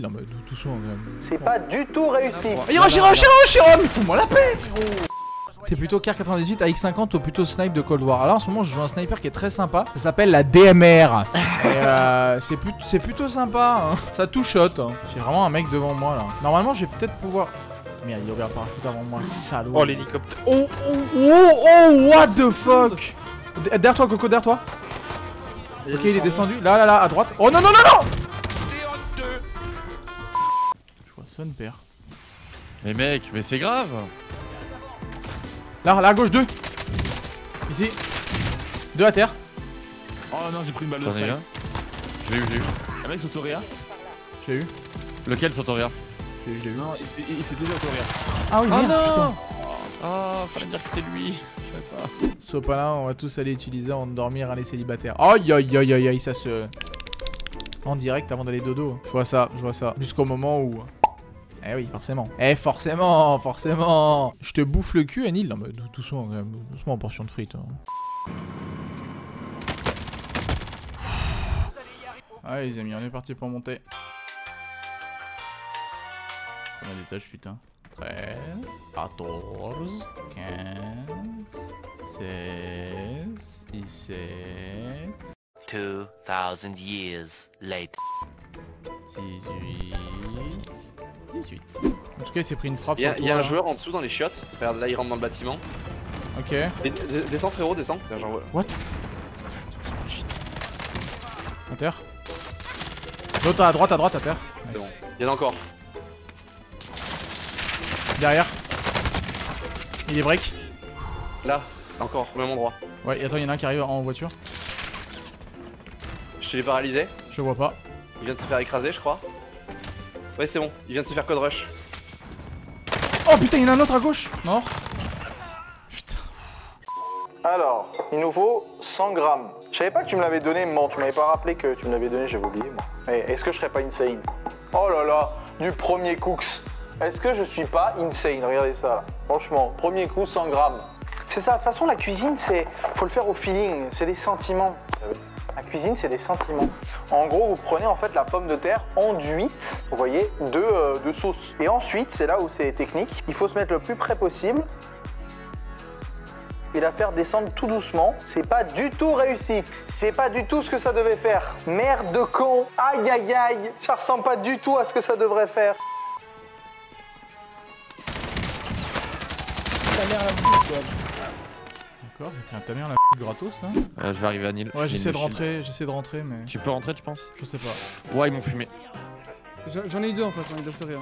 Non mais doucement quand même. C'est pas du tout réussi. Jérôme, fous-moi la paix frérot. T'es plutôt Car 98 AX50 ou plutôt Snipe de Cold War? Alors en ce moment je joue un sniper qui est très sympa. Ça s'appelle la DMR. Et c'est plutôt sympa hein. Ça tout shot hein. J'ai vraiment un mec devant moi là. Normalement je vais peut-être pouvoir... Merde il est ouvert par tout avant moi, salaud. Oh l'hélicoptère. Oh what the fuck. Derrière toi Coco, derrière toi. Ok il est descendu, là à droite. Oh non non. Je vois son père. Mais mec, mais c'est grave. Là à gauche 2. Ici 2 à terre. Oh non j'ai pris une balle de J'en ai snipe. un. J'ai eu. Un mec s'autoréa. J'ai eu. Lequel sur ton regard? J'ai eu. Non il s'est déjà autoréa. Ah oui merde, putain. Oh, fallait me dire que c'était lui. Je sais pas. Sopalin, on va tous aller utiliser avant de dormir les célibataires. Aïe aïe aïe aïe aïe, ça se... En direct avant d'aller dodo. Je vois ça. Jusqu'au moment où... Eh oui, forcément. Forcément. Je te bouffe le cul, Anil. Non mais doucement quand même. Doucement en portion de frites. Hein. Allez les amis, on est parti pour monter. Combien d'étages putain? 13, 14, 15, 16, 17... 2000 years later. 18. En tout cas, il s'est pris une frappe. Il y a un joueur en dessous dans les chiottes. Regarde, là il rentre dans le bâtiment. Ok. Descends frérot, descends. Genre... What? Shit. À terre. L'autre à droite à terre. C'est bon. Il y en a encore. Derrière. Il est break. Là, encore, au même endroit. Ouais, et attends, il y en a un qui arrive en voiture. Je te l'ai paralysé. Je vois pas. Il vient de se faire écraser, je crois. Ouais, c'est bon. Il vient de se faire code rush. Oh putain, il y en a un autre à gauche. Mort. Putain. Alors, il nous faut 100 grammes. Je savais pas que tu me l'avais donné, bon, tu m'avais pas rappelé que tu me l'avais donné, j'avais oublié. Mais est-ce que je serais pas insane? Oh là là, du premier cooks. Est-ce que je suis pas insane? Regardez ça là. Franchement, premier coup 100 grammes. C'est ça, de toute façon la cuisine, faut le faire au feeling, c'est des sentiments. La cuisine, c'est des sentiments. En gros, vous prenez en fait la pomme de terre enduite, vous voyez, de sauce. Et ensuite, c'est là où c'est technique, il faut se mettre le plus près possible et la faire descendre tout doucement. C'est pas du tout réussi. C'est pas du tout ce que ça devait faire. Merde de con. Aïe aïe aïe. Ça ressemble pas du tout à ce que ça devrait faire. D'accord, j'ai pris un tamer la gratos là. Je vais arriver à Nil. Ouais, j'essaie de rentrer, mais... Tu peux rentrer, tu penses? Je sais pas. Ouais, ils m'ont fumé. J'en ai eu deux en face, ils doivent se rien.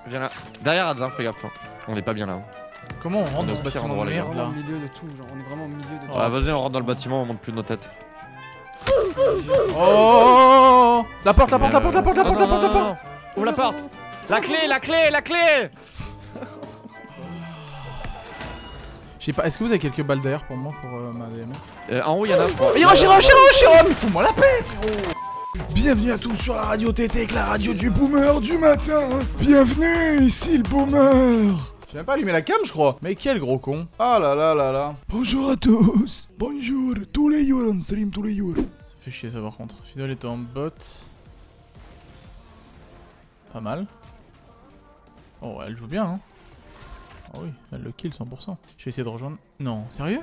Viens là. Derrière Adzin, fais gaffe. On est pas bien là. Comment on rentre On est dans au ce pire bâtiment endroit, de les merde là? Au milieu de tout, genre on est vraiment au milieu de tout. Ouais, vas-y, on rentre dans le bâtiment, on monte plus de nos têtes. Oh! La porte. Ouvre la porte! La clé! Je sais pas, est-ce que vous avez quelques balles d'air pour moi, pour ma DMR? En haut, il y en a. Jérôme, fous-moi la paix, frérot! Bienvenue à tous sur la radio TT, la radio du boomer du matin. Bienvenue, ici le boomer. J'ai même pas allumé la cam, je crois. Mais quel gros con. Ah là là là là. Bonjour à tous. Bonjour. Tous les jours on stream, tous les jours. Ça fait chier ça par contre. Fidel était en bot. Pas mal. Oh, elle joue bien, hein. Oh oui, elle le kill 100%. Je vais essayer de rejoindre. Non, sérieux?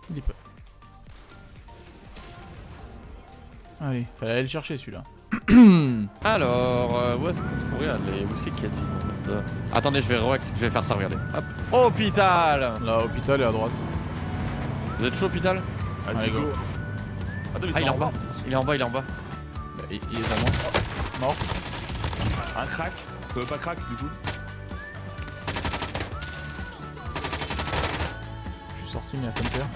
Il est pas... Allez, fallait aller le chercher celui-là. Alors, où est-ce qu'on pourrait aller? Où c'est qu'il y a du monde? Attendez, je vais faire ça, regardez. Hop. Hôpital! Là, hôpital est à droite. Vous êtes chaud, hôpital? Allez, go. Attends mais Ah, il est en bas. Il est en bas. Bah, il est à moi. Mort. Un crack. Pas crack du coup. Je suis sorti, mais à Saint-Pierre.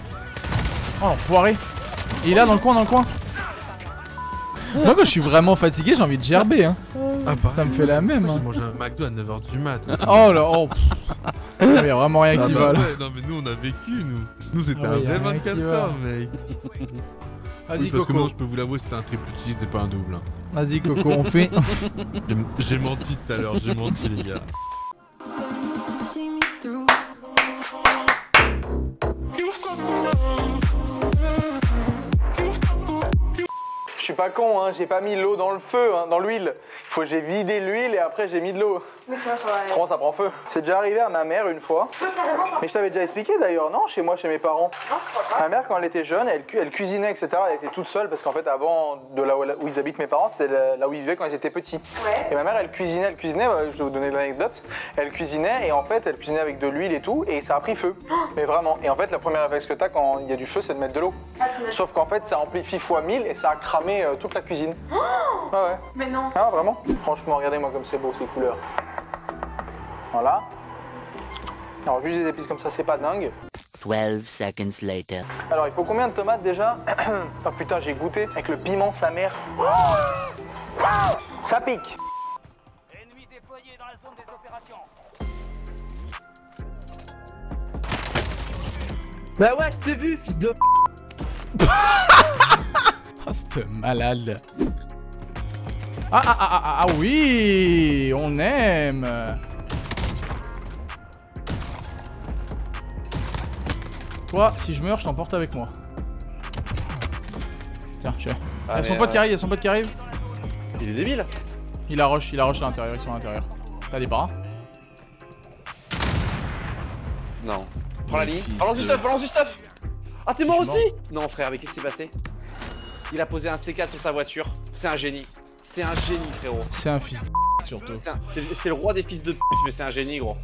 Oh l'enfoiré! Il est là dans le coin, Moi quand je suis vraiment fatigué, j'ai envie de gerber hein. Ça me fait la même hein. J'ai mangé un McDo à 9h du mat. Oh là, oh. Il y a vraiment rien qui va là. Ouais, non mais nous on a vécu nous. Nous c'était Ah un ouais, y a vrai rien qui 24 va. heures mec. Vas-y Oui, parce que Coco. non, je peux vous l'avouer, c'était un triple cheese, c'était pas un double. Hein. Vas-y Coco, on fait. J'ai menti tout à l'heure, j'ai menti les gars. See me through. You've got Je suis pas con, hein, j'ai pas mis l'eau dans le feu, hein, dans l'huile. J'ai vidé l'huile et après j'ai mis de l'eau. Mais sinon ça va. Comment ça prend feu? C'est déjà arrivé à ma mère une fois. Mais je t'avais déjà expliqué d'ailleurs, non? Chez moi, chez mes parents. Non, je crois pas. Ma mère, quand elle était jeune, elle cuisinait, etc. Elle était toute seule parce qu'en fait, avant de là où ils habitent mes parents, c'était là où ils vivaient quand ils étaient petits. Ouais. Et ma mère, elle cuisinait, je vais vous donner l'anecdote. Elle cuisinait et en fait, elle cuisinait avec de l'huile et tout et ça a pris feu. Mais vraiment. Et en fait, la première réflexe que t'as quand il y a du feu, c'est de mettre de l'eau. Sauf qu'en fait, ça amplifie x 1000 et ça a cramé toute la cuisine. Ah ouais. Mais non. Ah, vraiment? Franchement, regardez-moi comme c'est beau ces couleurs. Voilà. Alors, juste des épices comme ça, c'est pas dingue. 12 seconds later. Alors, il faut combien de tomates déjà? Oh putain, j'ai goûté avec le piment, sa mère. Ça pique. Ennemi déployé dans la zone des opérations. Bah ouais, je t'ai vu, fils de. Ah, c'était malade. Ah oui, on aime. Toi, si je meurs, je t'emporte avec moi. Tiens, il y a son pote qui arrive, il y a son pote qui arrive. Il est débile. Il a rush à l'intérieur, ils sont à l'intérieur. T'as des paras? Non. Prends la ligne. Balance du stuff. Ah, t'es mort aussi? Non, frère, mais qu'est-ce qui s'est passé? Il a posé un C4 sur sa voiture. C'est un génie. C'est un génie, frérot. C'est un fils de surtout. C'est le roi des fils de pute, mais c'est un génie, gros.